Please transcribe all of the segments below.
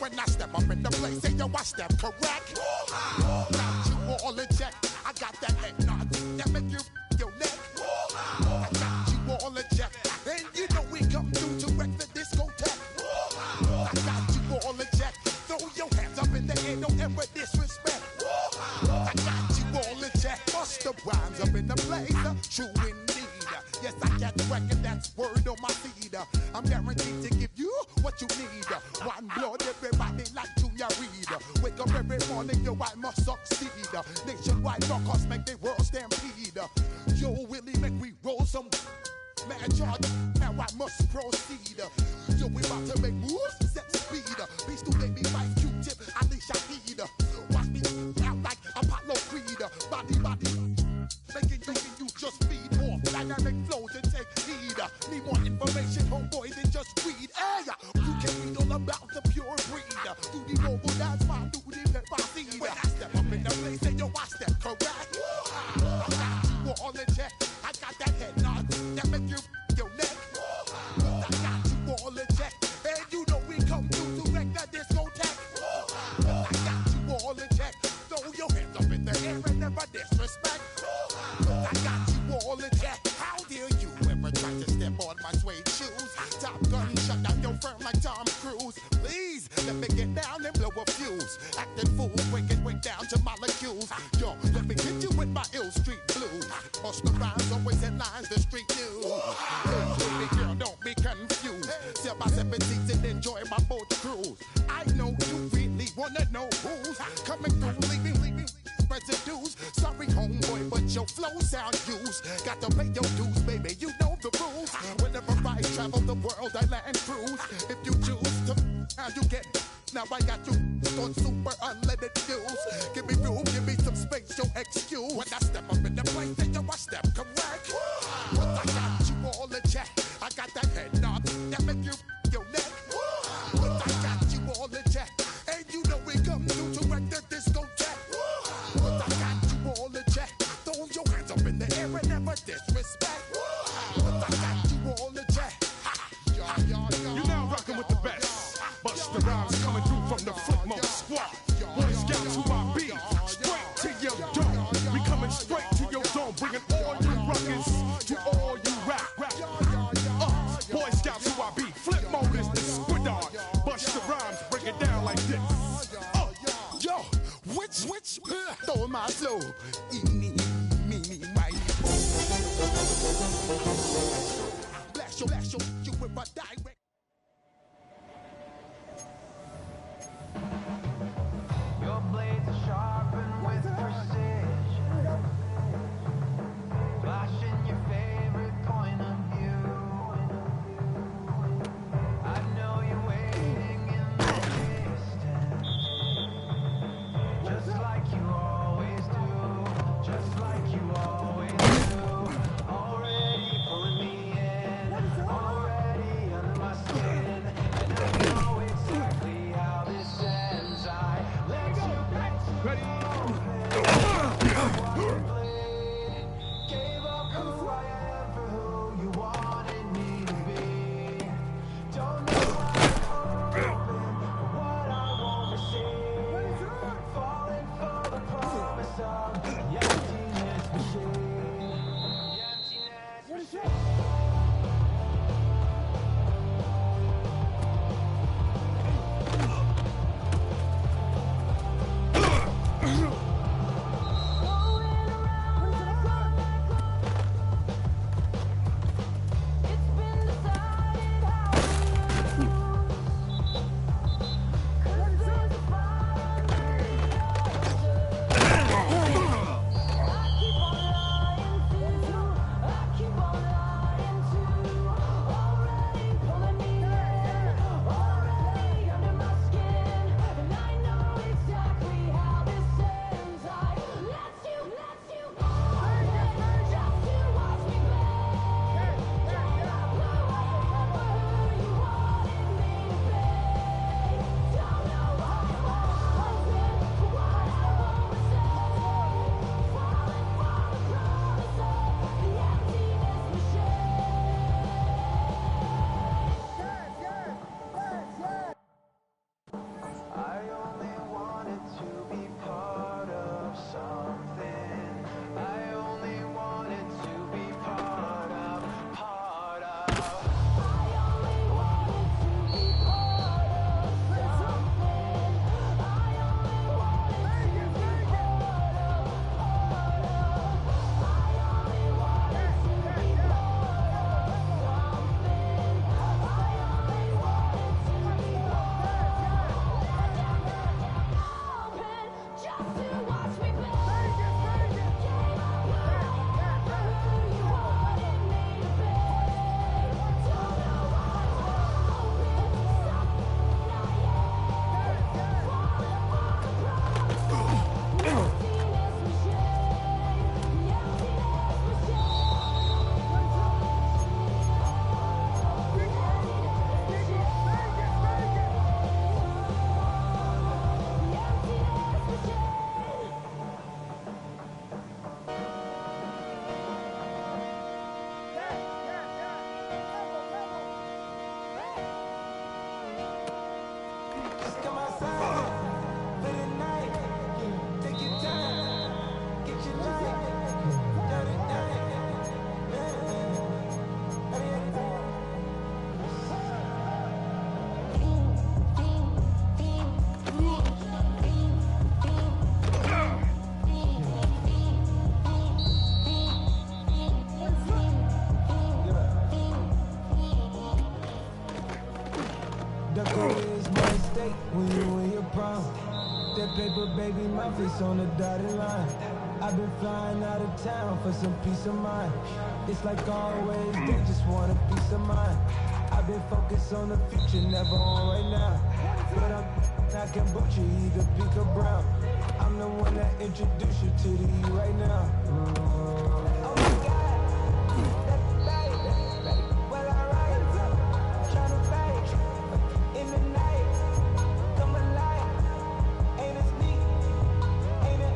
When I step up in the place, say yo, I step correct. Got you all in check. I got that head nod that make you your neck. I got you all in check. And you know we come through to wreck the discotheque. I got you all in check. Throw your hands up in the air, don't ever disrespect. I got you all in check. Bust the rhymes up in the place, true indeed. Yes, I get record, that's word on my feed. I'm guaranteed to give you what you need. One blood, everybody like Junior Reed. Wake up every morning, yo, I must succeed. Nationwide rockers make the world stampede. Yo, Willie, make we roll some mad charge. Now I must proceed. Yo, we about to make moves, set speed. Beast to make me like Q-tip, Ali Shaheed. Watch me out like Apollo Creed. Body, making you just feed more dynamic flows and take heed. Need more information, homeboy, than just read. Hey, you can read all about the pure breed. Do the noble dance, my do the pepper seed. When I step up in the place, say yo, I step correct. I got you all in check. I got that head nod that make you your neck. I got you all in check. And you know we come through to wreck the discotheque. I got you all in check. Throw your hands up in the air and never disrespect. I got you all in check. How dare you ever try to step on my suede shoes? Top Gun shut down your firm like Tom Cruise. Please let me get down and blow a fuse. Acting fool, breaking way down to molecules. Yo, let me hit you with my ill street blues. Bust the rhymes, always headlines, the street news. Hey, baby girl, don't be confused. Sail by 7 seats and enjoy my boat cruise. I know you really wanna know who's coming through, leaving residues. Sorry, homeboy, but your flow sound used. Got to pay your dues, baby, you know the rules. Whenever I travel the world, I land cruise. If you choose to, how you get. Now I got you on super unleaded fuels. Give me room, give me some space, your excuse. When I step up in the place, then yo, I step correct. But I got you all in check. I got that head nod that make you your neck. But I got you all in check. And you know we come through to wreck the discotheque. But I got you all in check. Throw your hands up in the air and never disrespect. But I got you all in check. You're now rocking with the best. Bust the rhymes coming through from the Footmode squad. Boy Scouts who I be. Straight to your dome. We coming straight to your dome. Bringing all you rockers to all you rap. Boy Scouts who I be. Flip mode is the squid on. Bust the rhymes, break it down like this. Yo, which, throw my flow. Me, my. Blast you with a direct. Your blades are sharpened with precision, flashing your favorite point of view. I know you're waiting in the distance, just like you always do, just like you always do. Already pulling me in, already under fake when you in your prime. That paper baby, my face on the dotted line. I've been flying out of town for some peace of mind. It's like always, they just want a peace of mind. I've been focused on the future, never on right now. But I can butcher either pink or brown. I'm the one that introduced you to the E right now. Oh my God, that's baby. Well, alright, tryna fight in the night. Come alive, ain't it sneak? Ain't it?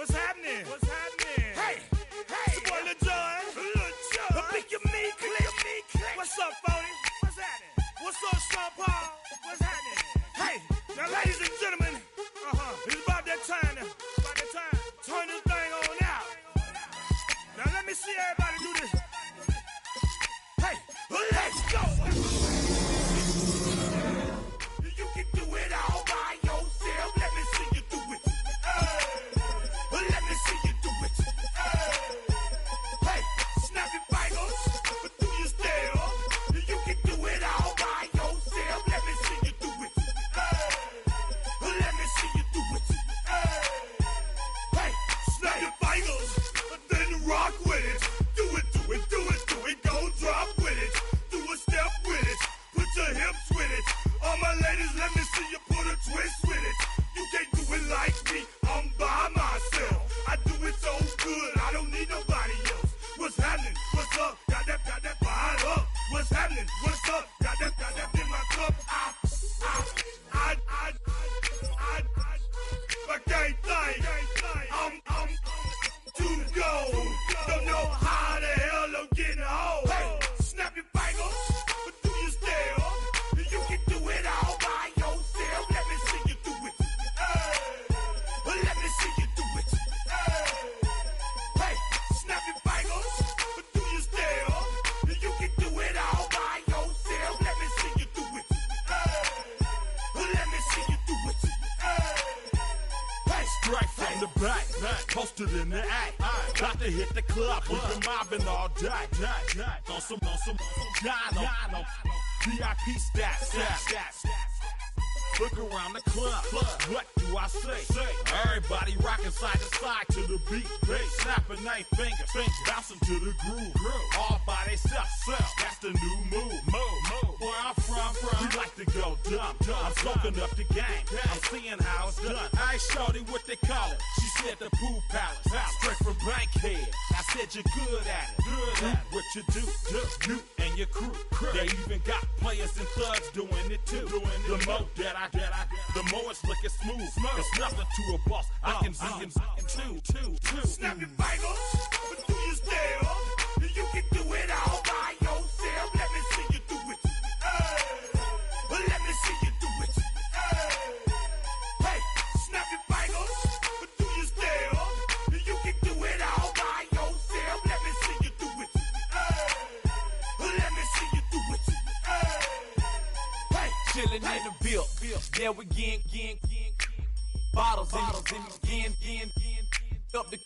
What's happening? What's happening? Hey, it's your boy Lil Jon. Pick your me click. What's up, Phony? What's happening? What's up, Sean Paul? What's happening? Hey, now ladies and gentlemen, it's about that time now. About that time. Turn this thing on out. Now let me see everybody do this. Hey, let's go. You can do it all by yourself. Let me see you do it. Let me see you do it. Hey, snap your fingers, but do you still? You can do it all by yourself. Let me see you do it. Let me see you do it. Hey, snap your fingers, but then rock with it. Do it, do it, do it, do it. Go drop with it. Do a step with it. Put your hips with it. All my ladies, let me see you put a twist with it. You can't do it like me. I'm by myself. I do it so good. I don't need nobody else. What's happening? What's up? Got that fired up. What's happening? What's up? Got that in my cup. I can't think. I'm too go. Don't know how the hell I'm getting home. Hey, snap your fingers, but do you still? You can do it all by yourself. Let me see you do it. Let me see you do it. Hey, snap your fingers, but do you still? You can do it all by yourself. Let me see you do it. Let me see you do it. Hey, straight from the back, posted in the act. Got to hit the club, we've been mobbing all day. On some Jono, VIP stats. Look around the club, what do I say? Everybody rocking side to side to the beat. Snapping their fingers, bouncing to the groove. All by themselves, that's the new move. Where I'm from, we like to go dumb. I'm soaking up the game, I'm seeing how it's done. I ain't shorty what they call it. She said the pool palace, straight from Bankhead. I said you're good at it. What you do, you and your crew. They even got players and thugs doing it too. The more that the more it's looking smooth. It's nothing to a boss. I can see him two. Snap your fingers, but do you still? You can do it all by yourself. Let me see you do it. Let me see you do it. Hey, snap your fingers, but do you still? You can do it all by yourself. Let me see you do it. Let me see you do it. Hey, chillin' in the bill. Yeah, we getting bottles in again. Up the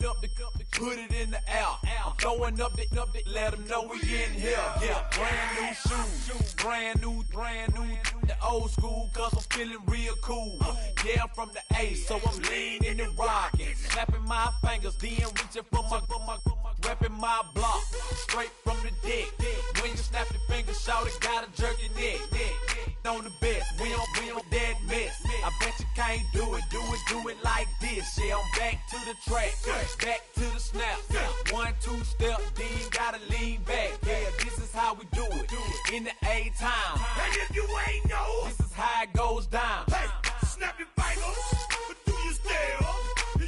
put it in the air. I'm throwing up the, let them know we in here. Yeah, brand new shoes, brand new. The old school, cause I'm feeling real cool. Yeah, I'm from the A, so I'm leaning and rocking. Snapping my fingers, then reaching for my repping my block. Straight from the deck. When you snap your fingers, shout it, gotta jerk your neck. On the best, we on that mess. I bet you can't do it like this. Yeah, I'm back to the track, back to the snap. 1, 2 step, then gotta lean back. Yeah, this is how we do it in the A-time. And if you ain't know, this is how it goes down. Hey, snap your fingers, but do you still?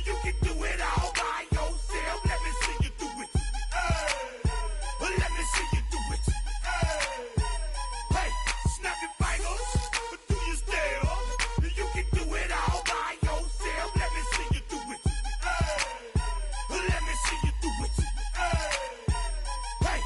You can do it all by yourself. Let me see you do it. Let me see you do it. Hey, snap your fingers, but do you still? You can do it all by yourself. Let me see you do it. Let me see you do it. Hey.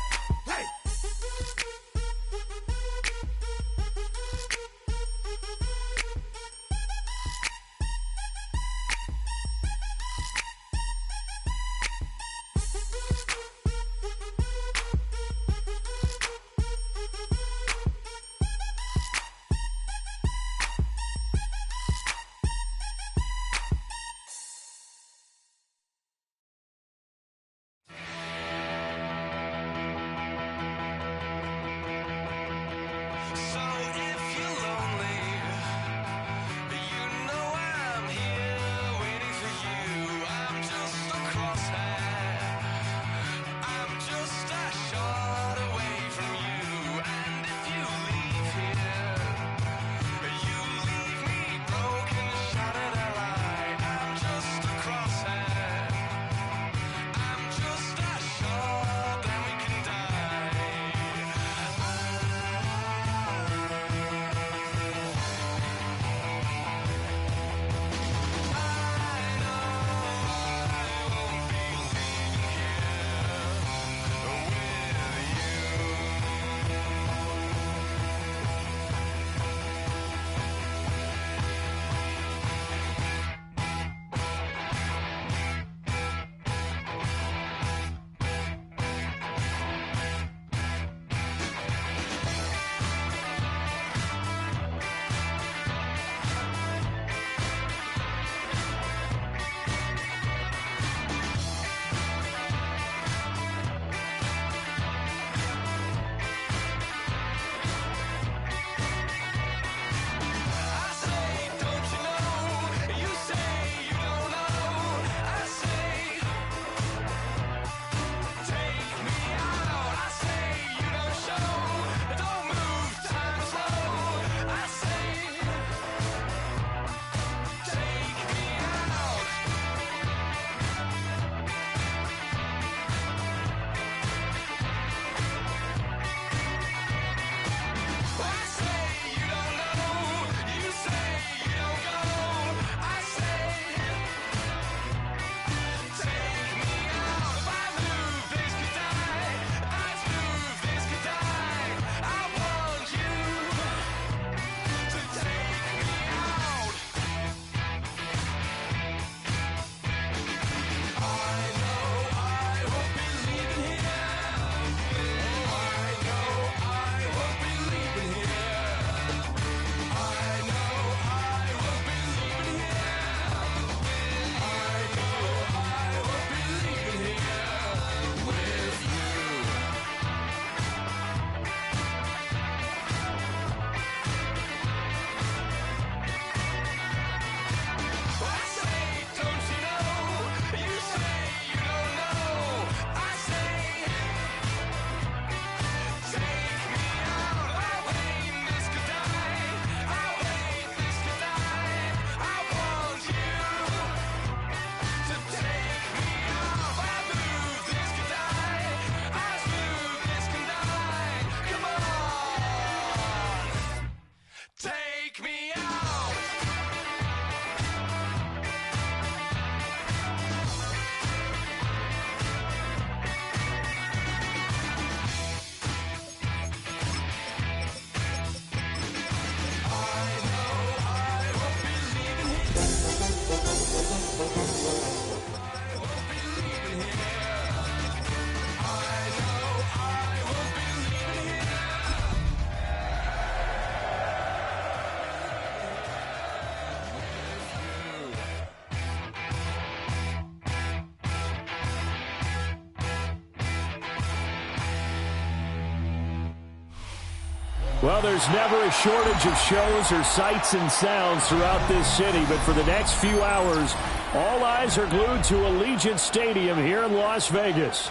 Well, there's never a shortage of shows or sights and sounds throughout this city, but for the next few hours, all eyes are glued to Allegiant Stadium here in Las Vegas.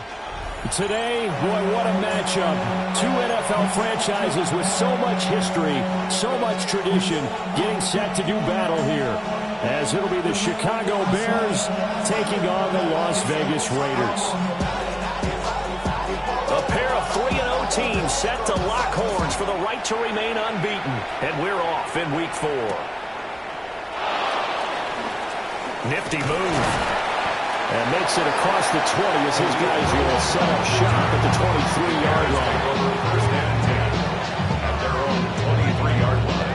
Today, boy, what a matchup. Two NFL franchises with so much history, so much tradition, getting set to do battle here, as it'll be the Chicago Bears taking on the Las Vegas Raiders. A pair of 3-0 teams set to lock horns for the right to remain unbeaten. And we're off in Week 4. Nifty move. And makes it across the 20 as his guys will set up shop at the 23-yard line. First and 10 at their own 23-yard line.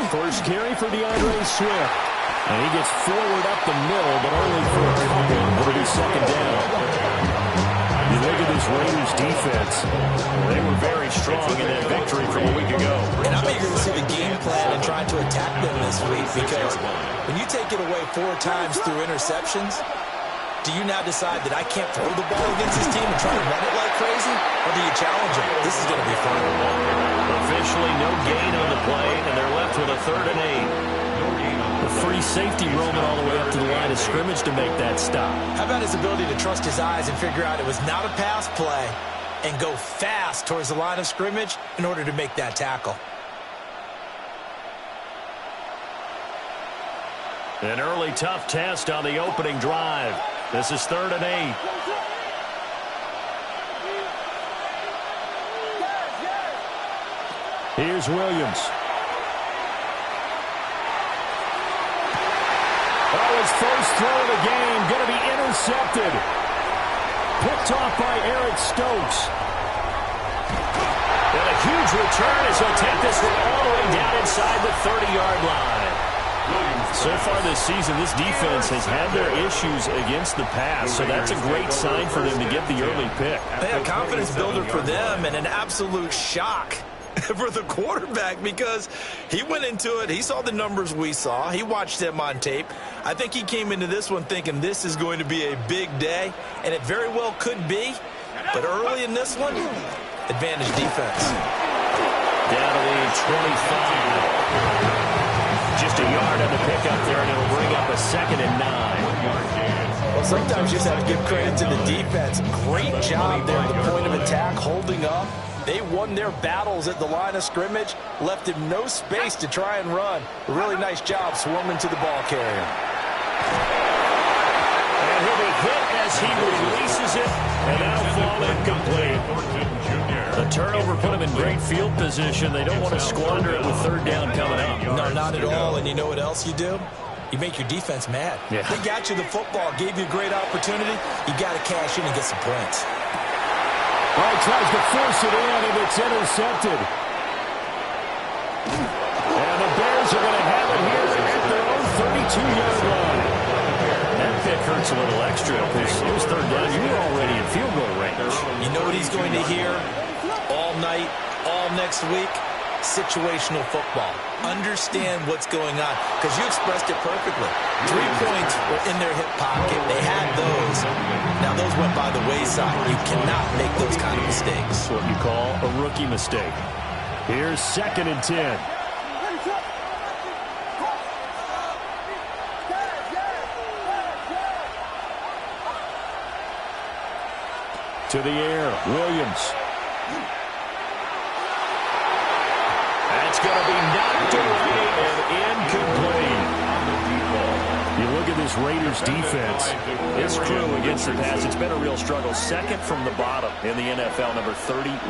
First carry for DeAndre Swift. And he gets forward up the middle, but only for a couple. It'll be second down. You look at this Raiders defense. They were very strong in that victory from a week ago. And I'm eager to see the game plan and trying to attack them this week, because when you take it away 4 times through interceptions, do you now decide that I can't throw the ball against this team and try to run it like crazy? Or do you challenge them? This is going to be fun. Officially no gain on the play, and they're left with a 3rd and 8. The free safety roaming all the way up to the line of scrimmage to make that stop. How about his ability to trust his eyes and figure out it was not a pass play and go fast towards the line of scrimmage in order to make that tackle? An early tough test on the opening drive. This is 3rd and 8. Here's Williams. Oh, his first throw of the game going to be intercepted. Picked off by Eric Stokes. And a huge return as he'll take this one all the way down inside the 30-yard line. So far this season, this defense has had their issues against the pass, so that's a great sign for them to get the early pick. A confidence builder for them, and an absolute shock for the quarterback, because he went into it, he saw the numbers we saw, he watched them on tape. I think he came into this one thinking this is going to be a big day, and it very well could be, but early in this one, advantage defense. Down to the 25. Just a yard on the pickup there, and it'll bring up a 2nd and 9. Well, sometimes you just have to give credit to the defense. Great job there at the point of attack, holding up. They won their battles at the line of scrimmage, left him no space to try and run. A really nice job swarming to the ball carrier. And he'll be hit as he releases it, and that'll fall incomplete. The turnover put him in great field position. They don't want to squander it with 3rd down coming up. No, not at all. And you know what else you do? You make your defense mad. Yeah. They got you the football, gave you a great opportunity. You got to cash in and get some points. Well, he tries to force it in, and it's intercepted. And the Bears are going to have it here at their own 32-yard line. That pick hurts a little extra because it was 3rd down. You were already in field goal range. You know what he's going to hear all night, all next week? Situational football. Understand what's going on, because you expressed it perfectly. 3 points were in their hip pocket. They had those. Now those went by the wayside. You cannot make those kind of mistakes. That's what you call a rookie mistake. Here's 2nd and 10. To the air, Williams. That's going to be knocked away and incomplete. You look at this Raiders defense. This crew against the pass, it's been a real struggle. 2nd from the bottom in the NFL, number 31.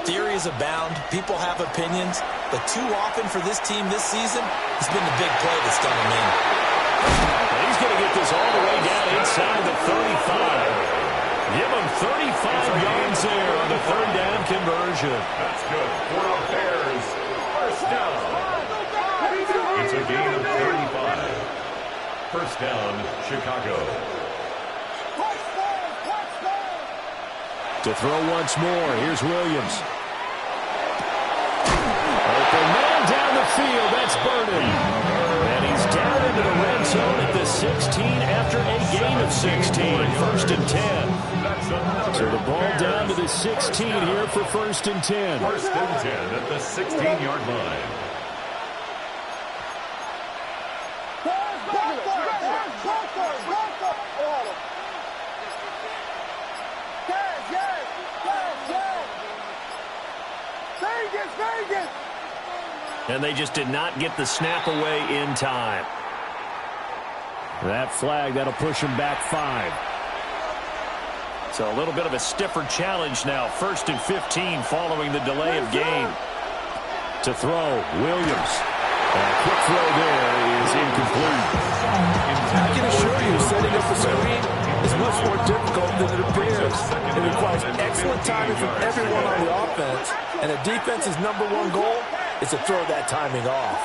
Theories abound. People have opinions. But too often for this team this season, it's been the big play that's done them in. And he's going to get this all the way down inside the 35. Give him 35 yards there on the 3rd down conversion. That's good for the Bears. First down. It's a gain of 35. First down, Chicago. To throw once more, here's Williams. Open man down the field, that's Burden. And he's down into the red zone at the 16 after a gain of 16. First and 10. So the ball down to the 16 here for first and 10. First and 10 at the 16-yard line. And they just did not get the snap away in time. That flag, that'll push him back 5. So a little bit of a stiffer challenge now. First and 15 following the delay of game. To throw, Williams. And a quick throw there is incomplete. I can assure you, setting up a screen is much more difficult than it appears. It requires excellent timing from everyone on the offense, and the defense's #1 goal is to throw that timing off.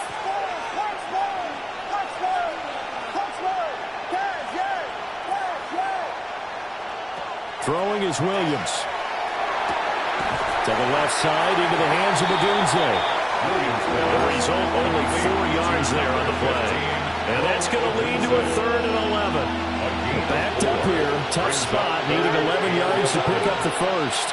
Throwing is Williams. To the left side, into the hands of Madunze. The result, only 4 yards there on the play. And that's going to lead to a 3rd and 11. Backed up here, tough spot, needing 11 yards to pick up the first.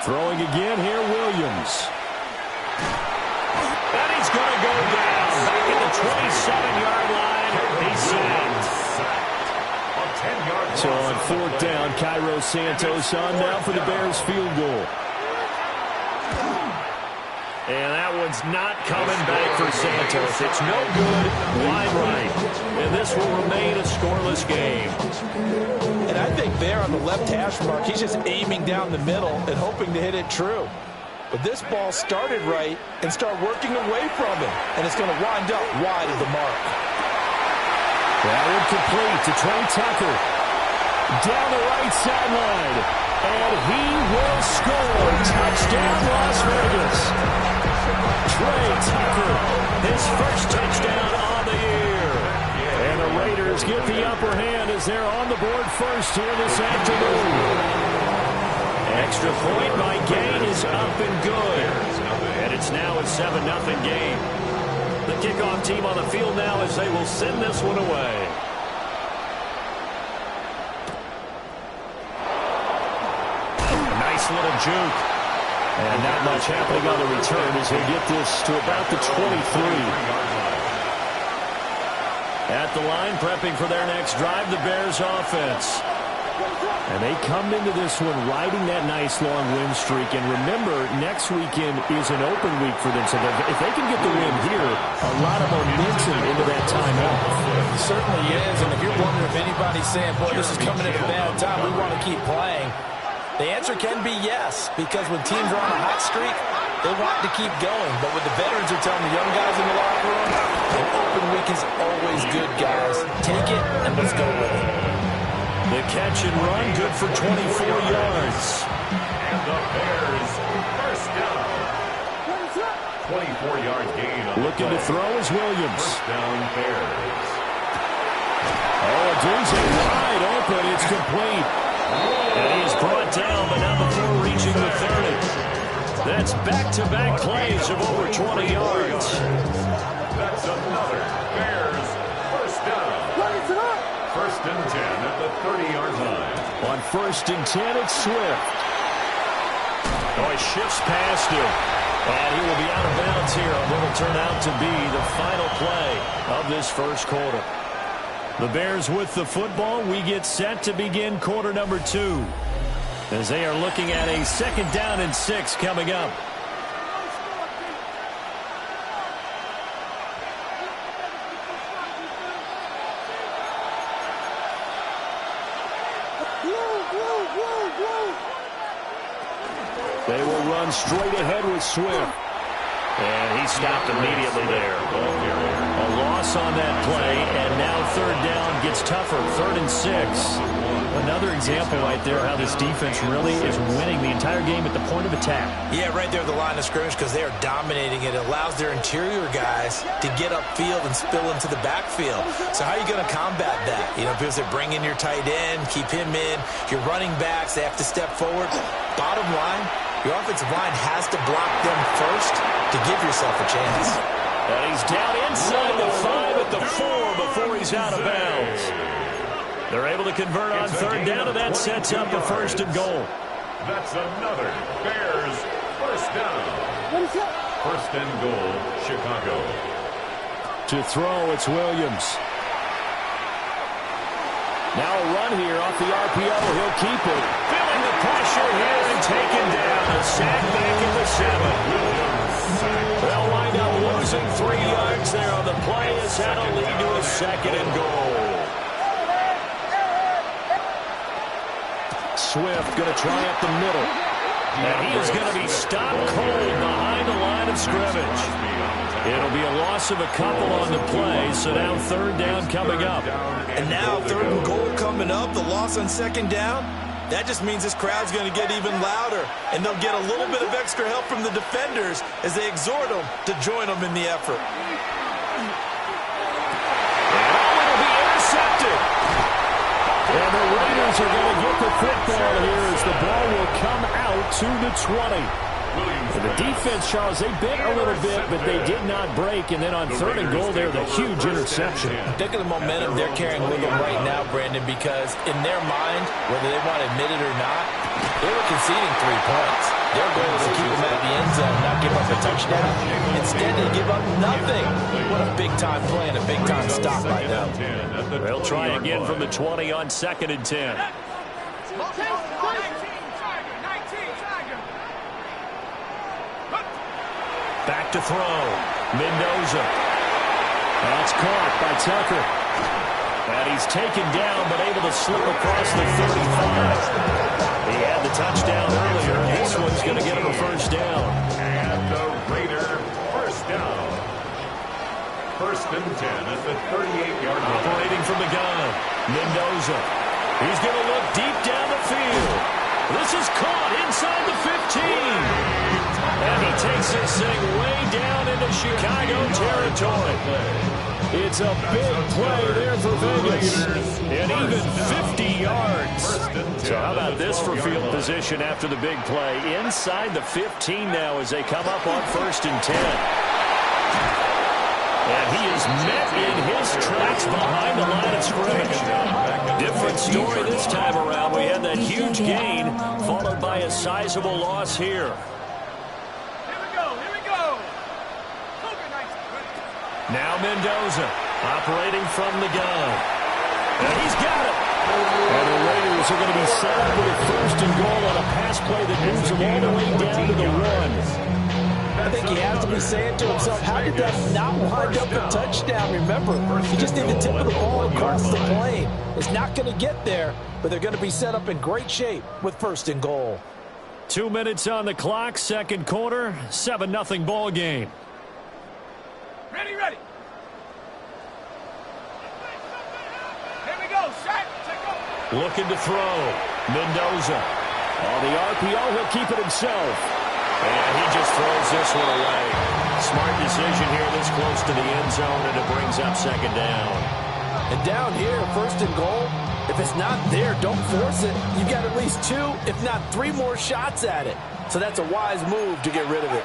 Throwing again here, Williams. And he's going to go down. Back at the 27-yard line. He's sacked. So on 4th down, Cairo Santos on now for the Bears field goal. And that one's not coming back for Santos. It's no good, wide right. And this will remain a scoreless game. And I think there on the left hash mark, he's just aiming down the middle and hoping to hit it true. But this ball started right and started working away from him. And it's going to wind up wide of the mark. That would complete to Trey Tucker. Down the right sideline. And he will score. Touchdown, Las Vegas. Trey Tucker, his first touchdown on the year. And the Raiders get the upper hand as they're on the board first here this afternoon. Extra point by Gain is up and good. And it's now a 7-0 game. The kickoff team on the field now as they will send this one away. Nice little juke. And not much happening on the return as they get this to about the 23. At the line, prepping for their next drive, the Bears offense. And they come into this one riding that nice long win streak. And remember, next weekend is an open week for them. So if they can get the win here, a lot of momentum into that time off. It certainly is. And if you're wondering if anybody's saying, boy, this is coming at a bad time, we want to keep playing, the answer can be yes. Because when teams are on a hot streak, they want to keep going. But what the veterans are telling the young guys in the locker room, an open week is always good, guys. Take it and let's go with it. The catch and run, good for 24 yards. And the Bears first down. 24-yard gain. Looking to throw is Williams. First down, Bears. Oh, Dunze wide open. It's complete. And he is brought down, but not before reaching the 30. That's back-to-back plays of over 20 yards. That's another Bears first down. First and 10 at the 30-yard line. On first and 10, it's Swift. Oh, he shifts past him. And he will be out of bounds here on what will turn out to be the final play of this first quarter. The Bears with the football. We get set to begin quarter number 2. As they are looking at a 2nd down and 6 coming up. They will run straight ahead with Swift. And he stopped immediately there. A loss on that play, and now third down gets tougher. 3rd and 6. Another example right there how this defense really is winning the entire game at the point of attack. Yeah, right there at the line of scrimmage because they are dominating it. It allows their interior guys to get upfield and spill into the backfield. So how are you going to combat that? You know, because they bring in your tight end, keep him in. Your running backs, they have to step forward. Bottom line, your offensive line has to block them first to give yourself a chance. And he's down inside the 5 at the 4 before he's out of bounds. They're able to convert on third down, and that sets up a 1st and goal. That's another Bears first down. 1st and goal, Chicago. To throw, it's Williams. Now a run here off the RPO. He'll keep it. Feeling the pressure here and taken down. A sack back at the 7. They'll wind up losing 3 yards there on the play as that'll lead to a 2nd and goal. Swift going to try up the middle. And he is going to be stopped cold behind the line of scrimmage. It'll be a loss of a couple on the play, so now 3rd down coming up. And now 3rd and goal coming up, the loss on 2nd down. That just means this crowd's going to get even louder, and they'll get a little bit of extra help from the defenders as they exhort them to join them in the effort. And it'll be intercepted. And the Raiders are going to get the football here as the ball will come out to the 20. And the defense, Charles, they bit a little bit, but they did not break. And then on 3rd and goal there, the huge interception. Look at the momentum they're carrying with them right now, Brandon, because in their mind, whether they want to admit it or not, they were conceding 3 points. Their goal is to keep them at the end zone, not give up a touchdown. Instead, they give up nothing. What a big-time play and a big-time stop by them. They'll try again from the 20 on 2nd and 10. Back to throw. Mendoza. That's caught by Tucker. And he's taken down, but able to slip across the 35. He had the touchdown earlier. This one's going to get him a 1st down. And the Raider first down. 1st and 10 at the 38-yard line. Operating from the gun. Mendoza. He's going to look deep down the field. This is caught inside the 15. And he takes this thing way down into Chicago territory. It's a big play there for Vegas. And even 50 yards. So how about this for field position after the big play? Inside the 15 now as they come up on 1st and 10. And he is met in his tracks behind the line of scrimmage. Different story this time around. We had that huge gain followed by a sizable loss here. Now Mendoza operating from the gun. And he's got it. And the Raiders are going to be set up with a 1st and goal on a pass play that moves them all the way down to the 1. I think he has to be saying to himself, how did that not wind up a touchdown? Remember, you just need the tip of the ball across the plane. It's not going to get there, but they're going to be set up in great shape with 1st and goal. 2 minutes on the clock, 2nd quarter, 7-0 ball game. Ready. Here we go, set, take off. Looking to throw. Mendoza. On the RPO, he'll keep it himself. And he just throws this one away. Smart decision here this close to the end zone, and it brings up 2nd down. And down here, 1st and goal, if it's not there, don't force it. You've got at least 2, if not 3 more shots at it. So that's a wise move to get rid of it.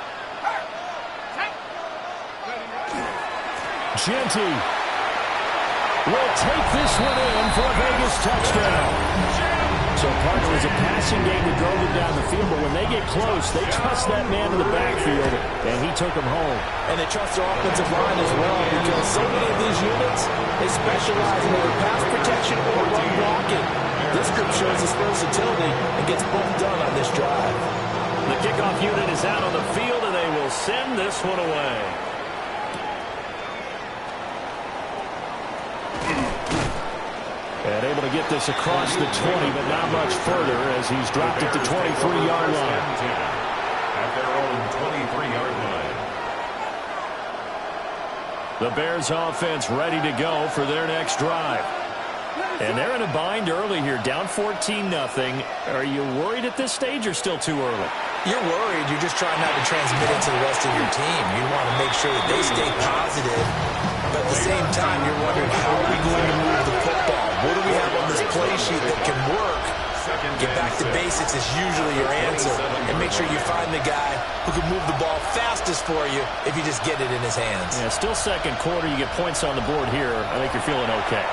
Genty will take this one in for a Vegas touchdown. So part of it was a passing game that drove them down the field, but when they get close, they trust that man in the backfield, and he took them home. And they trust their offensive line as well, because so many of these units, they specialize in either pass protection or run blocking. This group shows its versatility and gets both done on this drive. The kickoff unit is out on the field, and they will send this one away. And able to get this across the 20, but not much further as he's dropped it to 23-yard line. At their own 23-yard line. The Bears offense ready to go for their next drive. And they're in a bind early here, down 14-0. Are you worried at this stage or still too early? You're worried. You're just trying not to transmit it to the rest of your team. You want to make sure that they stay positive. But at the same time, you're wondering, how are we going to move the football? What do we have on this play sheet that can work? Get back to basics is usually your answer. And make sure you find the guy who can move the ball fastest for you if you just get it in his hands. Yeah, still second quarter. You get points on the board here. I think you're feeling okay.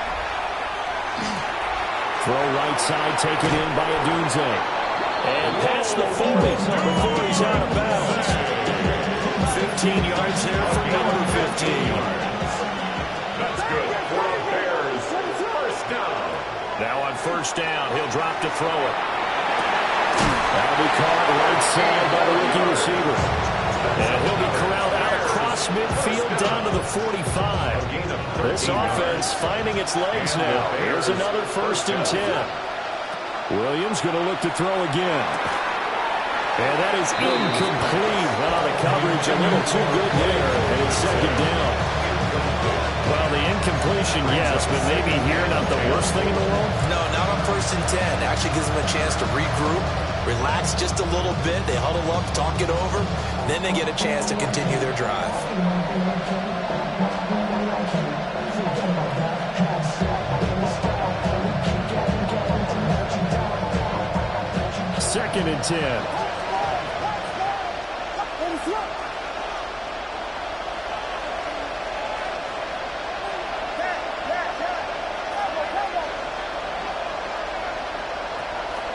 Throw right side, taken in by Adunze. And past the 40. Before he's out of bounds. 15 yards there for number 15. That's good for the Bears. First down. Now on first down, he'll drop to throw it. That'll be caught right side by the rookie receiver. And he'll be corralled out across midfield down to the 45. This offense finding its legs now. Here's another 1st and 10. Williams going to look to throw again. And that is incomplete. Well, the coverage a little too good there. And it's second down. Well, the incompletion, yes, but maybe here not the worst thing in the world? No, not on 1st and 10. Actually gives them a chance to regroup, relax just a little bit. They huddle up, talk it over. Then they get a chance to continue their drive. 2nd and 10.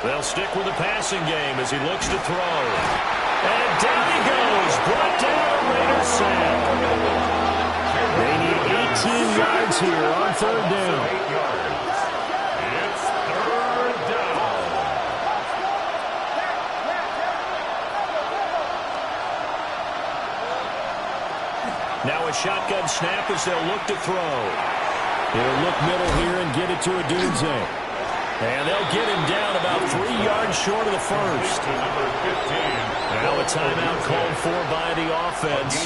They'll stick with the passing game as he looks to throw. And down he goes. Brought down a Raider sack. They need 18 yards here on 3rd down. It's 3rd down. Now a shotgun snap as they'll look to throw. He'll look middle here and get it to Adunze. And they'll get him down about 3 yards short of the first. Now a timeout called for by the offense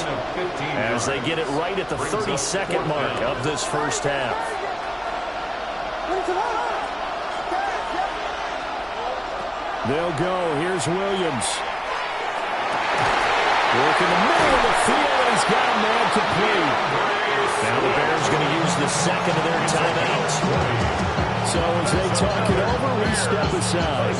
as they get it right at the 32nd mark of this first half. They'll go. Here's Williams. Work in the middle of the field, and he's got a man complete. Now the Bears going to use the second of their timeouts. So as they talk it over, we step aside.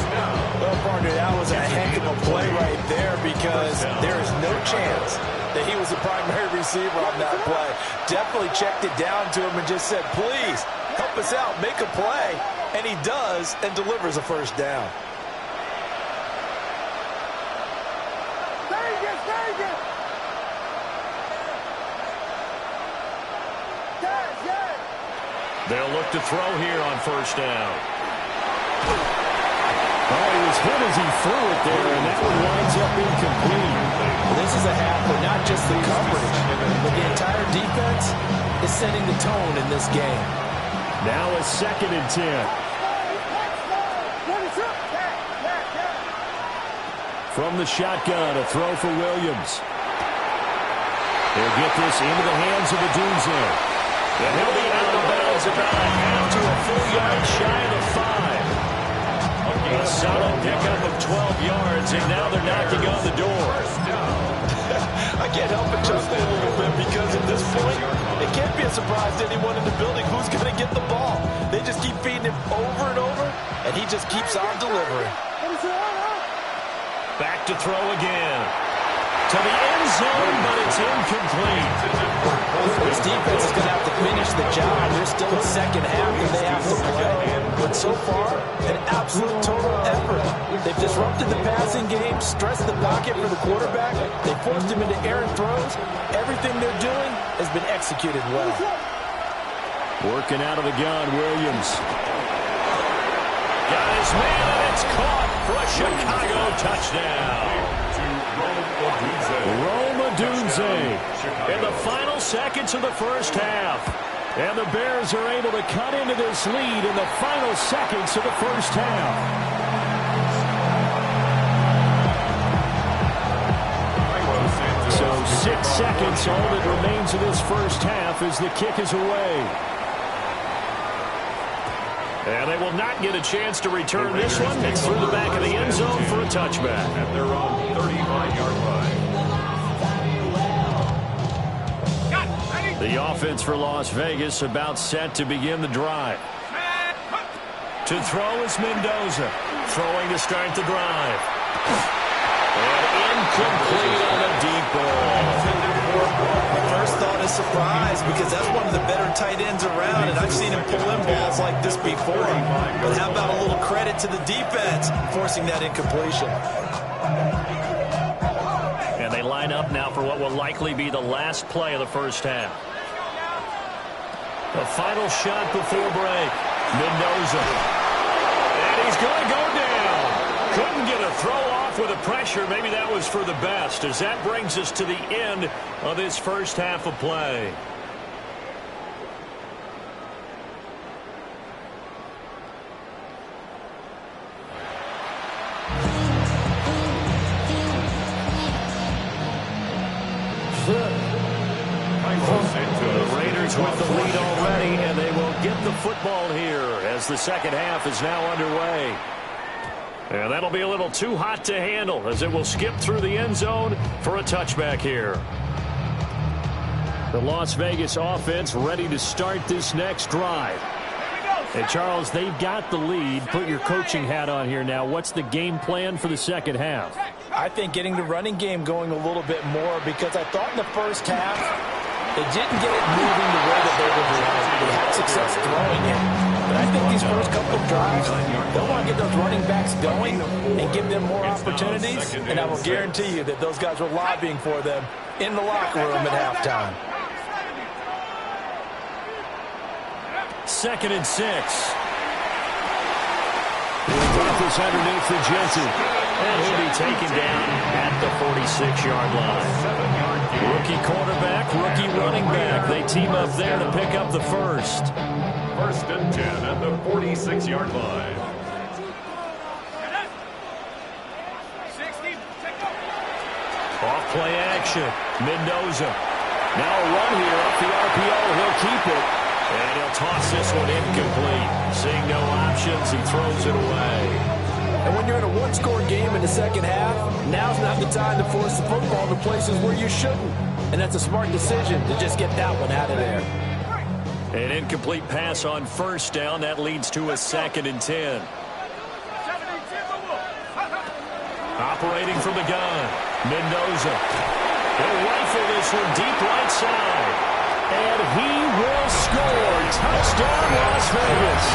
Well, partner, that was a heck of a play right there because there is no chance that he was the primary receiver on that play. Definitely checked it down to him and just said, please, help us out, make a play. And he does and delivers a first down. They'll look to throw here on first down. Oh, he was hit as he threw it there, and that one winds up incomplete. Well, this is a half where not just the coverage, but the entire defense is setting the tone in this game. Now a 2nd and 10. From the shotgun, a throw for Williams. They'll get this into the hands of Adunze. And he'll be out of bounds about a half to a full yard shy of the 5. A solid pickup of 12 yards, and now they're knocking on the door. I can't help but chuckle a little bit because at this point, it can't be a surprise to anyone in the building who's going to get the ball. They just keep feeding him over and over, and he just keeps on delivering. Back to throw again. To the end zone, but it's incomplete. This defense is going to have to finish the job. There's still a second half that they have to play. But so far, an absolute total effort. They've disrupted the passing game, stressed the pocket for the quarterback. They forced him into errant throws. Everything they're doing has been executed well. Working out of the gun, Williams. Got his man, and it's caught for a Chicago touchdown. Rome Odunze in the final seconds of the first half. And the Bears are able to cut into this lead in the final seconds of the first half. So 6 seconds seconds, all that remains of this first half as the kick is away. And they will not get a chance to return this one. It's through the back of the end zone for a touchback. At their own 35-yard line. The offense for Las Vegas about set to begin the drive. To throw is Mendoza. Throwing to start the drive. And incomplete on a deep ball. First thought is surprise because that's one of the better tight ends around, and I've seen him pull in balls like this before. But how about a little credit to the defense forcing that incompletion? And they line up now for what will likely be the last play of the first half. The final shot before break. Mendoza. And he's going to go down. Couldn't get a throw off with the pressure. Maybe that was for the best, as that brings us to the end of this first half of play. The Raiders with the lead already, and they will get the football here as the second half is now underway. And that'll be a little too hot to handle as it will skip through the end zone for a touchback here. The Las Vegas offense ready to start this next drive. Hey, Charles, they've got the lead. Put your coaching hat on here now. What's the game plan for the second half? I think getting the running game going a little bit more, because I thought in the first half they didn't get it moving the way that they would like. They had success throwing it. But I think these first couple of drives, they'll want to get those running backs going and give them more opportunities. And I will guarantee you that those guys were lobbying for them in the locker room at halftime. 2nd and 6. We'll drop this underneath for Jensen. And he'll be taken down at the 46-yard line. Rookie quarterback, rookie running back. They team up there to pick up the first. 1st and 10 at the 46-yard line. Off play action. Mendoza. Now a run here up the RPO. He'll keep it. And he'll toss this one incomplete. Seeing no options, he throws it away. And when you're in a one-score game in the second half, now's not the time to force the football to places where you shouldn't. And that's a smart decision to just get that one out of there. An incomplete pass on first down. That leads to a 2nd and 10. Operating from the gun. Mendoza. He'll rifle this one deep right side. And he will score. Touchdown, Las Vegas.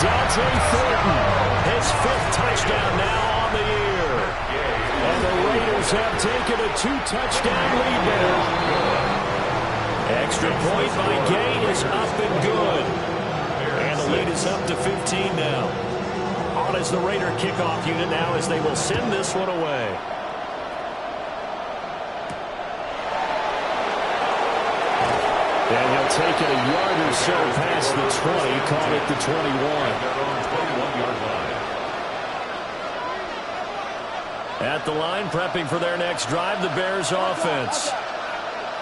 Dante Thornton, his 5th touchdown now on the year. And the Raiders have taken a 2-touchdown lead now. Extra point by Gay is up and good. And the lead is up to 15 now. On is the Raider kickoff unit now as they will send this one away. And he'll take it a yard or so past the 20, caught at the 21. At the line, prepping for their next drive, the Bears offense.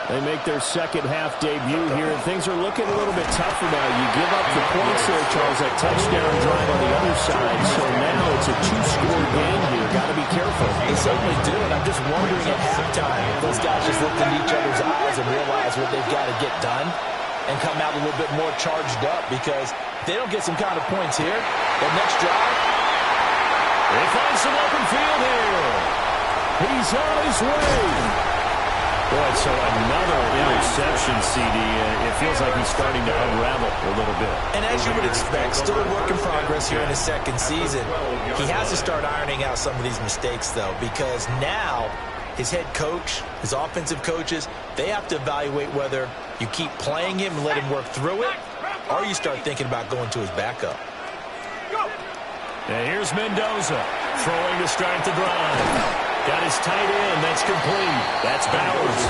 They make their second half debut here, and things are looking a little bit tougher now. You give up the points there, Charles, that touchdown drive on the other side. So now it's a 2-score game here. Got to be careful. They certainly do, and I'm just wondering at halftime if those guys just looked in each other's eyes and realize what they've got to get done and come out a little bit more charged up, because if they don't get some kind of points here, the next drive, they find some open field here. He's on his way. Boy, so another interception, CD. It feels like he's starting to unravel a little bit. And as you would expect, still a work in progress here in his second season. He has to start ironing out some of these mistakes, though, because now his head coach, his offensive coaches, they have to evaluate whether you keep playing him and let him work through it, or you start thinking about going to his backup. And here's Mendoza throwing to start the drive. Got his tight end. That's complete. That's Bowers.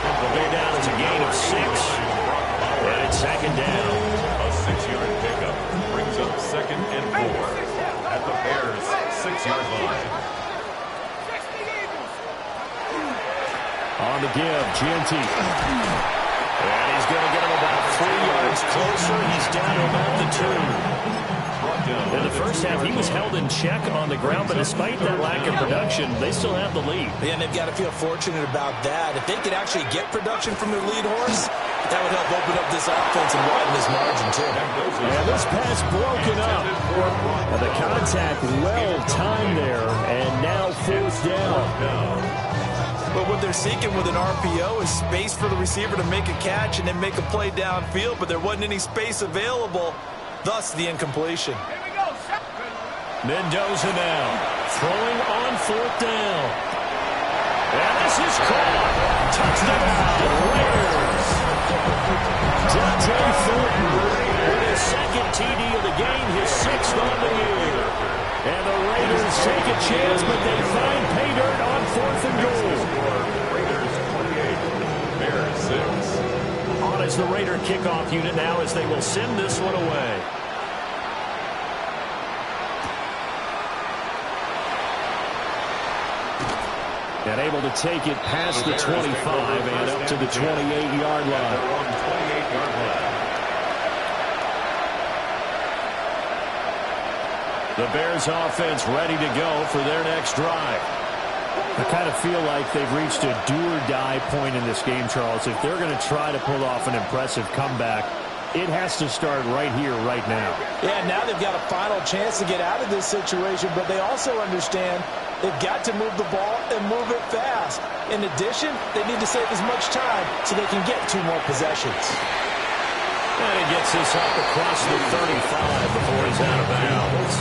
They'll go down as a gain of 6. And it's 2nd down. A 6-yard pickup brings up 2nd and 4 at the Bears' 6-yard line. On the give, Gianti. And he's going to get him about 3 yards closer. He's down to about the 2. In the first half, he was held in check on the ground, but despite that lack of production, they still have the lead. Yeah, and they've got to feel fortunate about that. If they could actually get production from their lead horse, that would help open up this offense and widen this margin, too. And this pass broken up. And the contact well-timed there, and now 4th down. But what they're seeking with an RPO is space for the receiver to make a catch and then make a play downfield, but there wasn't any space available, thus the incompletion. Mendoza now throwing on 4th down. And this is caught. Touchdown, Raiders. Dante Thornton with his 2nd TD of the game, his 6th on the year. And the Raiders take a chance, but they find pay dirt on 4th and goal. Raiders 28, Bears 6. On as the Raider kickoff unit now as they will send this one away. And able to take it past the 25 and up to the 28-yard line. The Bears offense ready to go for their next drive. I kind of feel like they've reached a do-or-die point in this game, Charles. If they're going to try to pull off an impressive comeback, it has to start right here, right now. Yeah, now they've got a final chance to get out of this situation, but they also understand they've got to move the ball and move it fast. In addition, they need to save as much time so they can get 2 more possessions. And he gets this up across the 35 before he's out of bounds.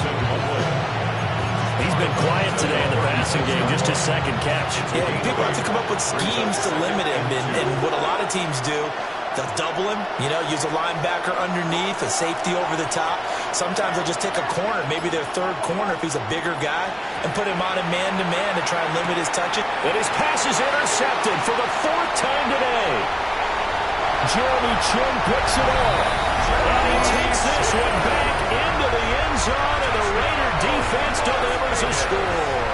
He's been quiet today in the passing game, just his 2nd catch. Yeah, people have to come up with schemes to limit him, and what a lot of teams do, they'll double him, use a linebacker underneath, a safety over the top. Sometimes they'll just take a corner, maybe their 3rd corner if he's a bigger guy, and put him on a man-to-man to try and limit his touches. And his pass is intercepted for the 4th time today. Jeremy Chin picks it up. And he takes this one back into the end zone, and the Raider defense delivers a score.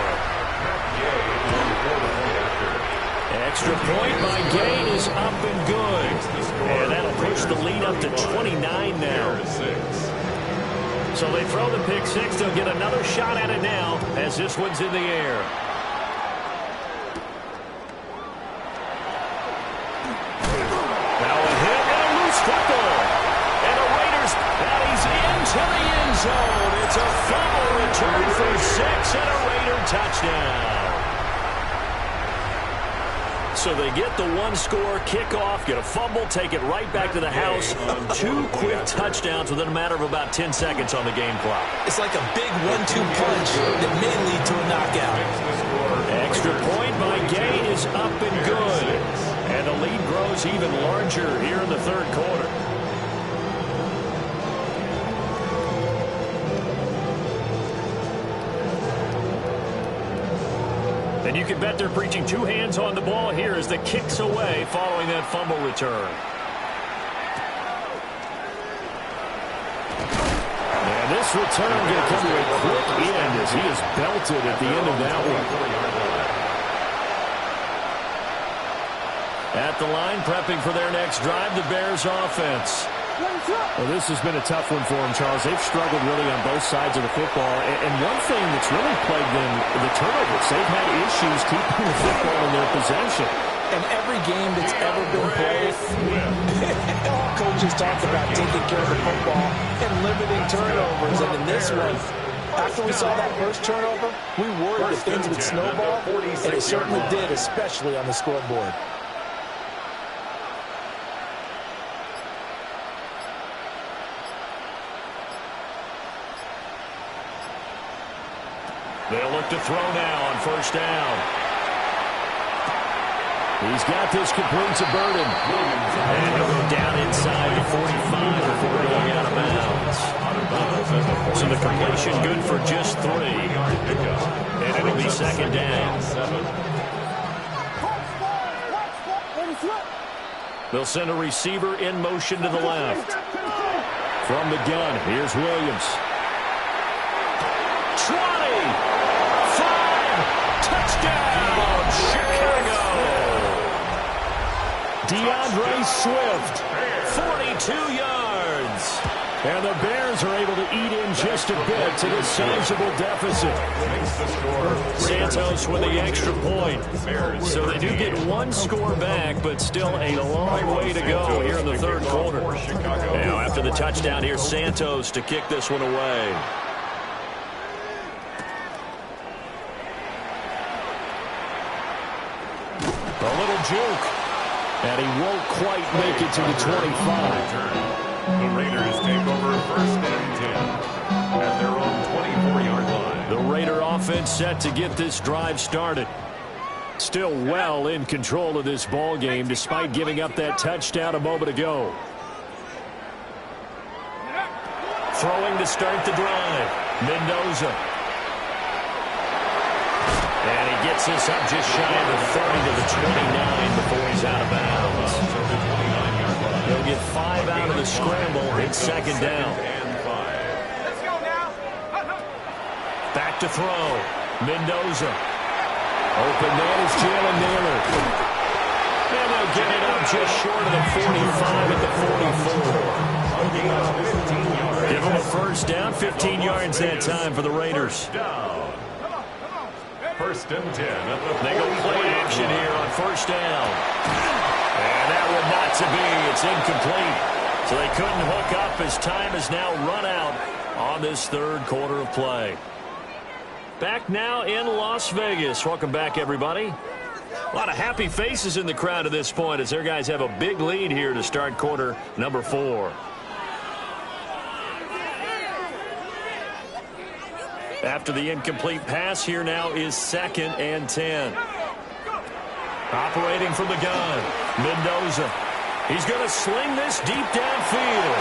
Extra point by Gain is up and good. And that'll push the lead up to 29 now. So they throw the pick 6. They'll get another shot at it now as this one's in the air. Now a hit and a loose football. And the Raiders, he's into the end zone. It's a fumble return for 6 and a Raider touchdown. So they get the 1-score kickoff, get a fumble, take it right back to the house. 2 quick touchdowns within a matter of about 10 seconds on the game clock. It's like a big 1-2 punch that may lead to a knockout. Extra point by Gain is up and good. And the lead grows even larger here in the 3rd quarter. And you can bet they're preaching 2 hands on the ball here as the kick's away following that fumble return. And this return going to come to a quick end as he is belted at the end of that one. At the line, prepping for their next drive, the Bears offense. Well, this has been a tough one for them, Charles. They've struggled really on both sides of the football. And one thing that's really plagued them, the turnovers. They've had issues keeping the football in their possession. And every game that's ever been played, all coaches talk about taking care of the football and limiting turnovers. And in this one, after we saw that first turnover, we worried that things would snowball, and it certainly did, especially on the scoreboard. They'll look to throw now on 1st down. He's got this complete to Burden. And he'll go down inside the 45 before going out of bounds. So the completion good for just 3. And it'll be 2nd down. They'll send a receiver in motion to the left. From the gun, here's Williams. 20! Touchdown, Chicago! DeAndre Swift, 42 yards. And the Bears are able to eat in just a bit to this sizable deficit. Santos with the extra point. So they do get one score back, but still a long way to go here in the third quarter. Now, after the touchdown, here's Santos to kick this one away. A little juke. And he won't quite make it to the 25. The Raiders take over 1st and 10 at their own 24-yard line. The Raider offense set to get this drive started. Still well in control of this ball game despite giving up that touchdown a moment ago. Throwing to start the drive. Mendoza. And he gets this up just shy of the 30 to the 29 before he's out of bounds. He'll get 5 out of the scramble. It's second down. Let's go now. Back to throw. Mendoza. Open man is Jalen Naylor. And they'll get it up just short of the 45 at the 44. Give them a first down. 15 yards that time for the Raiders. 1st and 10 at the They go play action here on first down. And that one not to be. It's incomplete. So they couldn't hook up as time has now run out on this third quarter of play. Back now in Las Vegas. Welcome back, everybody. A lot of happy faces in the crowd at this point as their guys have a big lead here to start quarter number 4. After the incomplete pass, here now is 2nd and 10. Operating from the gun, Mendoza. He's going to sling this deep downfield.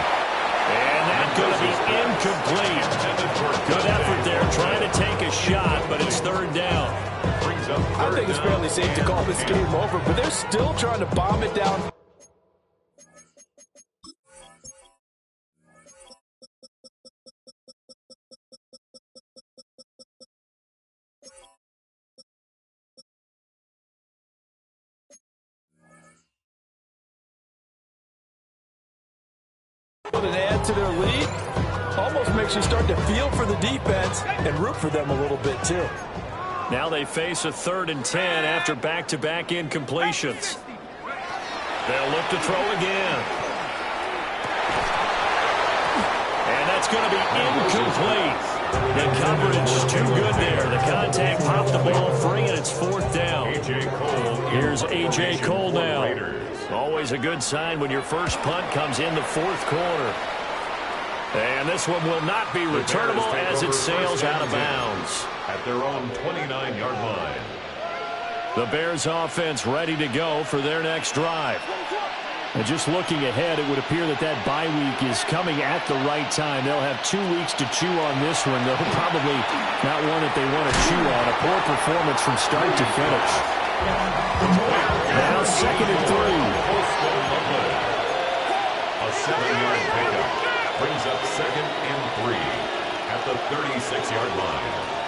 And that's going to be incomplete. Good effort there, trying to take a shot, but it's third down. I think it's fairly safe to call this game over, but they're still trying to bomb it down. An add to their lead almost makes you start to feel for the defense and root for them a little bit too. Now they face a 3rd and 10 after back-to-back incompletions. They'll look to throw again. And that's going to be incomplete. The coverage too good there. The contact popped the ball free, and it's 4th down. Here's A.J. Cole now. Always a good sign when your first punt comes in the 4th quarter. And this one will not be returnable as it sails out of bounds. At their own 29-yard line. The Bears offense ready to go for their next drive. And just looking ahead, it would appear that that bye week is coming at the right time. They'll have 2 weeks to chew on this one, though probably not one that they want to chew on. A poor performance from start to finish. Now 2nd and 3. A 7-yard pickup brings up 2nd and 3 at the 36-yard line.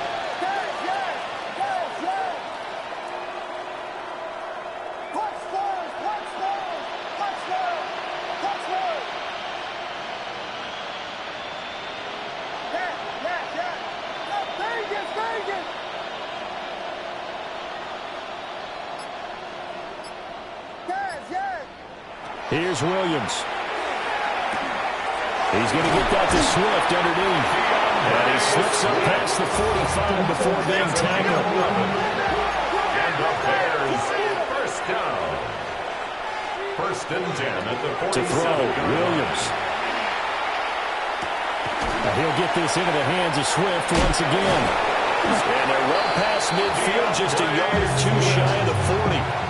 Here's Williams. He's going to get that to Swift underneath. And he slips up past the 45 before being tackled. And the Bears first down. 1st and 10 at the 47. To throw, Williams. Now he'll get this into the hands of Swift once again. And they're well past midfield, just a yard or 2 shy of the 40.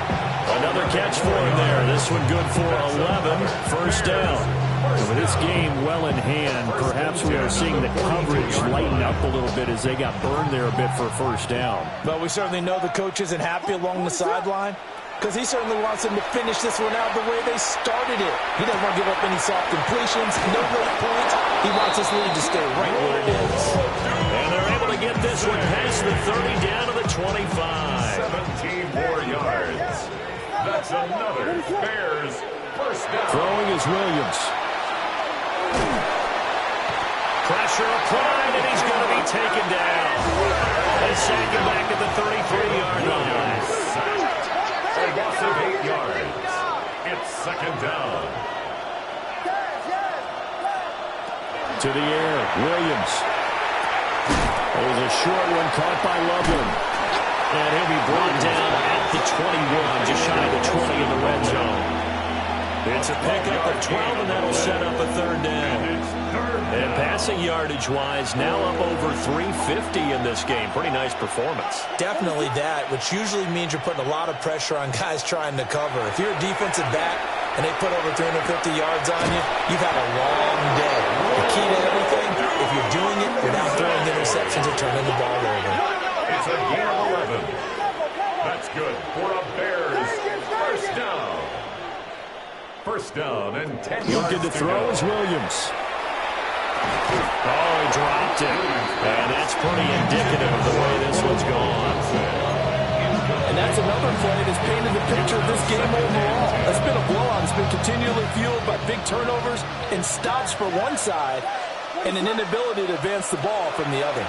Another catch for him there. This one good for 11. First down. And with this game well in hand, perhaps we are seeing the coverage lighten up a little bit as they got burned there a bit for first down. But we certainly know the coach isn't happy along the sideline because he certainly wants them to finish this one out the way they started it. He doesn't want to give up any soft completions, no late points. He wants this lead to stay right where it is. And they're able to get this one past the 30 down to the 25. 17 more yards. That's another Bears First down. Throwing is Williams. Pressure applied, and he's going to be taken down. They sack him back at the 33-yard line. A loss of 8 yards. It's second down. To the air, Williams. There's a short one caught by Loveland. And he'll be brought down at the 21, just shy of the 20 in the red zone. It's a pickup of 12, and that'll set up a third down. And passing yardage-wise, now up over 350 in this game. Pretty nice performance. Definitely that, which usually means you're putting a lot of pressure on guys trying to cover. If you're a defensive back and they put over 350 yards on you, you've had a long day. The key to everything, if you're doing it without throwing interceptions or turning the ball over. It's a gain of 11. That's good for a Bears first down. First down and 10 yards. Looking to throw is Williams. Oh, he dropped it. And that's pretty indicative of the way this one's gone. And that's another play that's painted the picture of this game overall. It's been a blowout. It's been continually fueled by big turnovers and stops for one side and an inability to advance the ball from the other.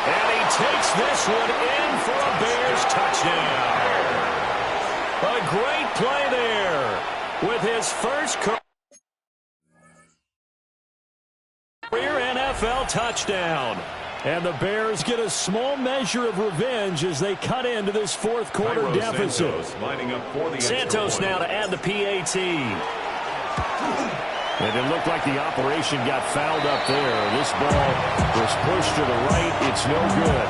And he takes this one in for a Bears touchdown. A great play there with his first career NFL touchdown. And the Bears get a small measure of revenge as they cut into this fourth quarter deficit. Santos now to add the PAT. And it looked like the operation got fouled up there. This ball was pushed to the right. It's no good.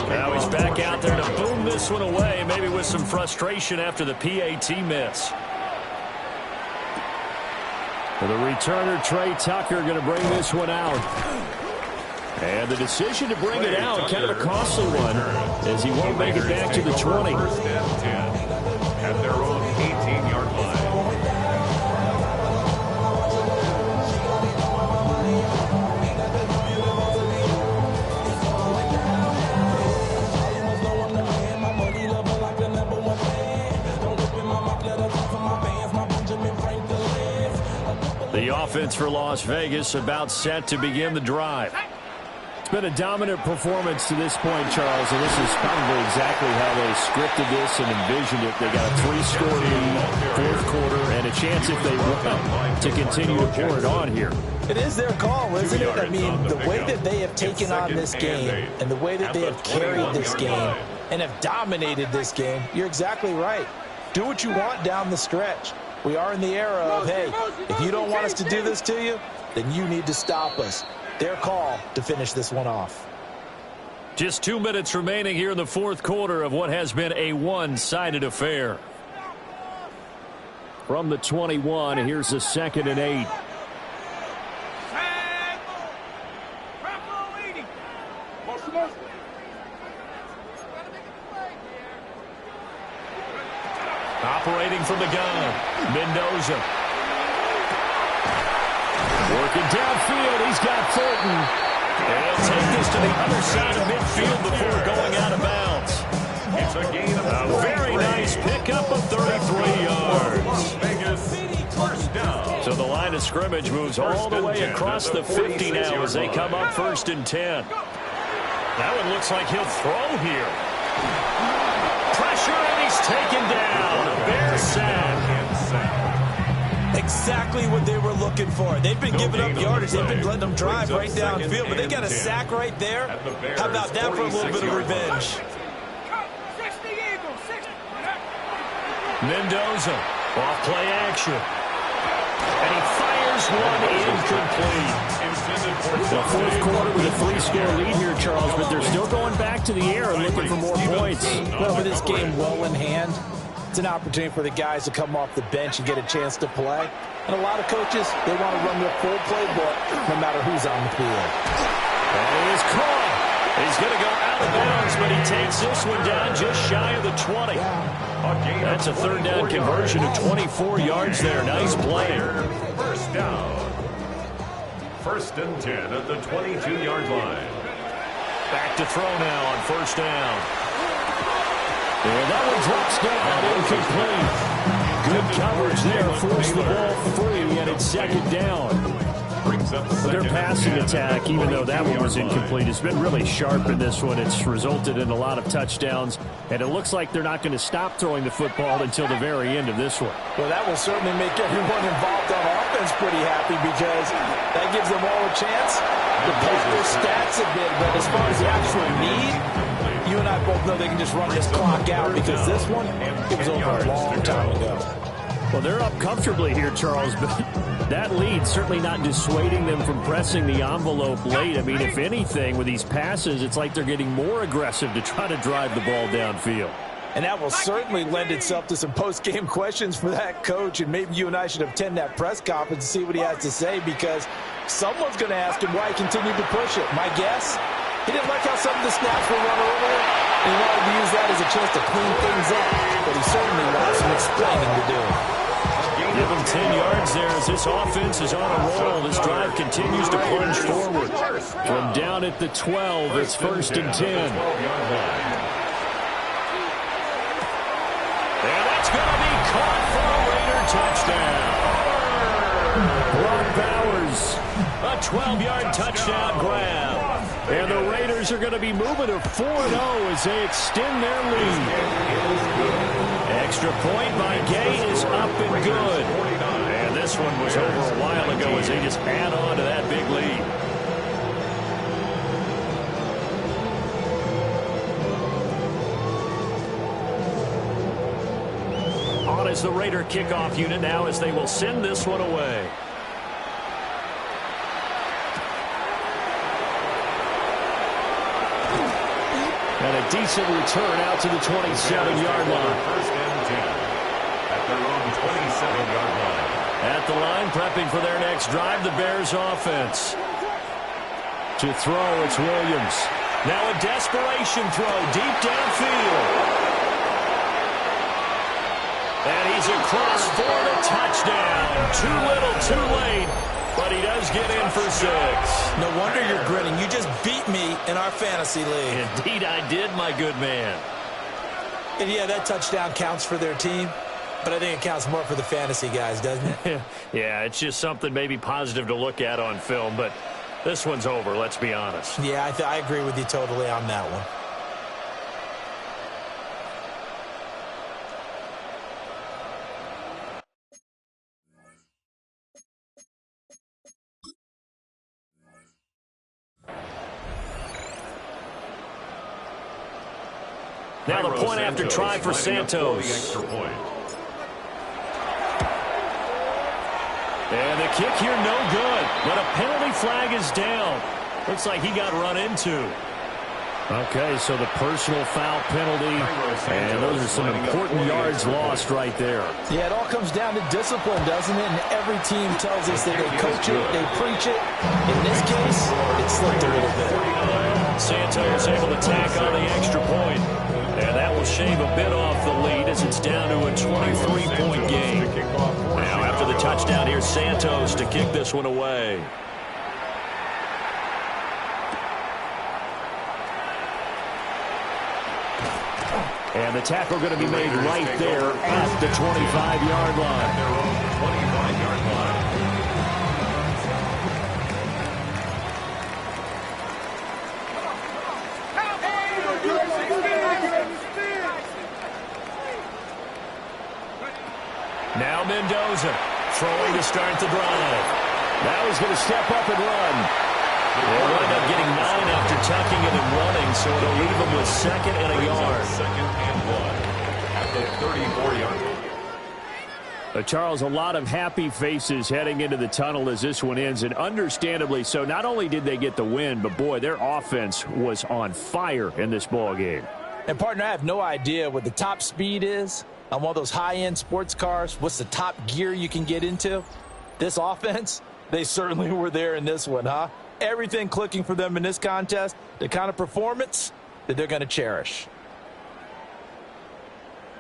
Now he's back out there to boom this one away, maybe with some frustration after the PAT miss. For the returner, Trey Tucker, going to bring this one out. And the decision to bring it out, kind of a costly one, as he won't make it back to the 20. First and 10 at their own 18-yard line. The offense for Las Vegas about set to begin the drive. It's been a dominant performance to this point, Charles, and this is probably exactly how they scripted this and envisioned it. They got a 3-score lead, fourth quarter, and a chance if they want to continue to pour it on here. It is their call, isn't it? I mean, the way that they have taken on this game and the way that they have carried this game and have dominated this game, you're exactly right. Do what you want down the stretch. We are in the era of, hey, if you don't want us to do this to you, then you need to stop us. Their call to finish this one off. Just 2 minutes remaining here in the fourth quarter of what has been a one-sided affair. From the 21, here's the 2nd and 8. Operating from the gun, Mendoza. Working downfield, he's got Fulton. And he'll take this to the other side of midfield before going out of bounds. It's a gain of A very nice pickup of 33 yards. Vegas first down. So the line of scrimmage moves all the way across the 50 now as they come up 1st and 10. That one looks like he'll throw here. Pressure, and he's taken down. A Bears sack. Exactly what they were looking for. They've been giving up yardage. They've been letting them drive right downfield, but they got a sack right there. How about that for a little bit of revenge? Mendoza, off play action. And he fires one incomplete. The fourth quarter with a 3-score lead here, Charles, but they're still going back to the air and looking for more points. Well, with this game well in hand, it's an opportunity for the guys to come off the bench and get a chance to play. And a lot of coaches, they want to run their full playbook no matter who's on the field. And he is caught. He's going to go out of bounds, but he takes this one down just shy of the 20. That's a third down conversion of 24 yards there. Nice play. First down. First and 10 at the 22-yard line. Back to throw now on first down. And that one drops down, incomplete. Good coverage there, forced the ball free, and it's second down. Their passing attack, even though that one was incomplete, has been really sharp in this one. It's resulted in a lot of touchdowns, and it looks like they're not going to stop throwing the football until the very end of this one. Well, that will certainly make everyone involved on offense pretty happy because that gives them all a chance to push their stats a bit. But as far as the actual need, you and I both know they can just run this clock out because this one, it was over a long time ago. Well, they're up comfortably here, Charles, but that lead certainly not dissuading them from pressing the envelope late. I mean, if anything, with these passes, it's like they're getting more aggressive to try to drive the ball downfield. And that will certainly lend itself to some post-game questions for that coach, and maybe you and I should attend that press conference and see what he has to say because someone's going to ask him why he continued to push it. My guess, he didn't like how some of the snaps were run earlier, and he wanted to use that as a chance to clean things up, but he certainly wants some explaining to do. Give him 10 yards there as this offense is on a roll. This drive continues to plunge forward. From down at the 12, it's first and 10. And that's going to be caught for a Raider touchdown. Brock Bowers, a 12-yard touchdown grab. And the Raiders are going to be moving to 4-0 as they extend their lead. Extra point by Gay is up and good. And this one was over a while ago as they just add on to that big lead. On is the Raider kickoff unit now as they will send this one away. And a decent return out to the 27-yard line. First and 10 at their own 27-yard line. At the line, prepping for their next drive, the Bears offense. To throw, it's Williams. Now a desperation throw deep downfield. And he's across for the touchdown. Too little, too late. But he does get in for 6. No wonder you're grinning. You just beat me in our fantasy league. Indeed I did, my good man. And yeah, that touchdown counts for their team, but I think it counts more for the fantasy guys, doesn't it? Yeah, it's just something maybe positive to look at on film, but this one's over, let's be honest. Yeah, I agree with you totally on that one. Now the point after try for Santos. And the kick here no good, but a penalty flag is down. Looks like he got run into. Okay, so the personal foul penalty, and those are some important yards lost right there. Yeah, it all comes down to discipline, doesn't it? And every team tells us that they coach it, they preach it. In this case, it slipped a little bit. Santos able to tack on the extra point. And that will shave a bit off the lead as it's down to a 23-point game. Now after the touchdown, here's Santos to kick this one away. And the tackle going to be made right there at the 25-yard line. Their own 25-yard line. Now Mendoza throwing to start the drive. Now he's going to step up and run. They'll wind up getting 9 after tucking it and running, so it'll leave them with 2nd and a yard. 2nd and 1 at the 34-yard line. Charles, a lot of happy faces heading into the tunnel as this one ends, and understandably so. Not only did they get the win, but boy, their offense was on fire in this ball game. And partner, I have no idea what the top speed is on one of those high-end sports cars. What's the top gear you can get into? This offense, they certainly were there in this one, huh? Everything clicking for them in this contest, the kind of performance that they're going to cherish.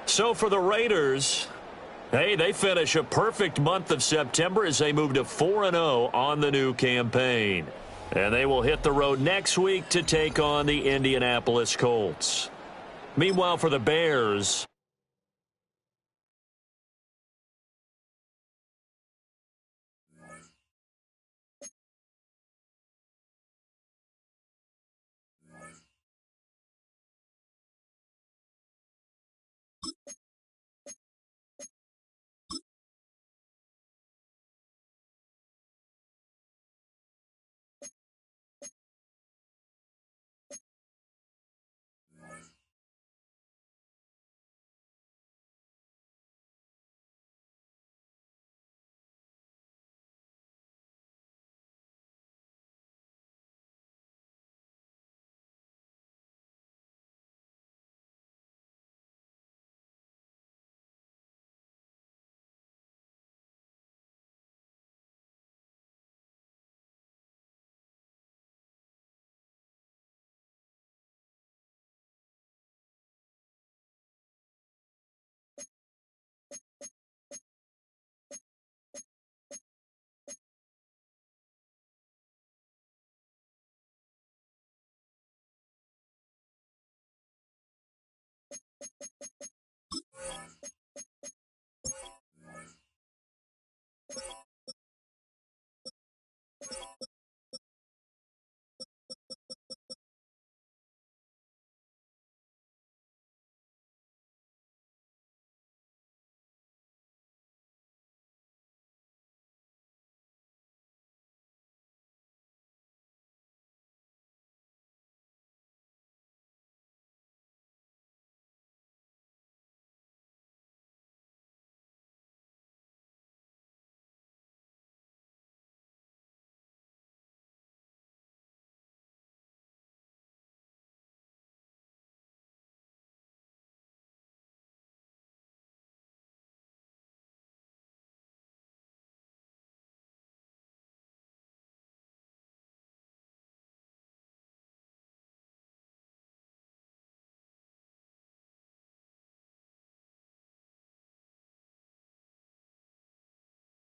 So for the Raiders, Hey, they finish a perfect month of September as they move to 4-0 on the new campaign. And they will hit the road next week to take on the Indianapolis Colts. Meanwhile, for the Bears,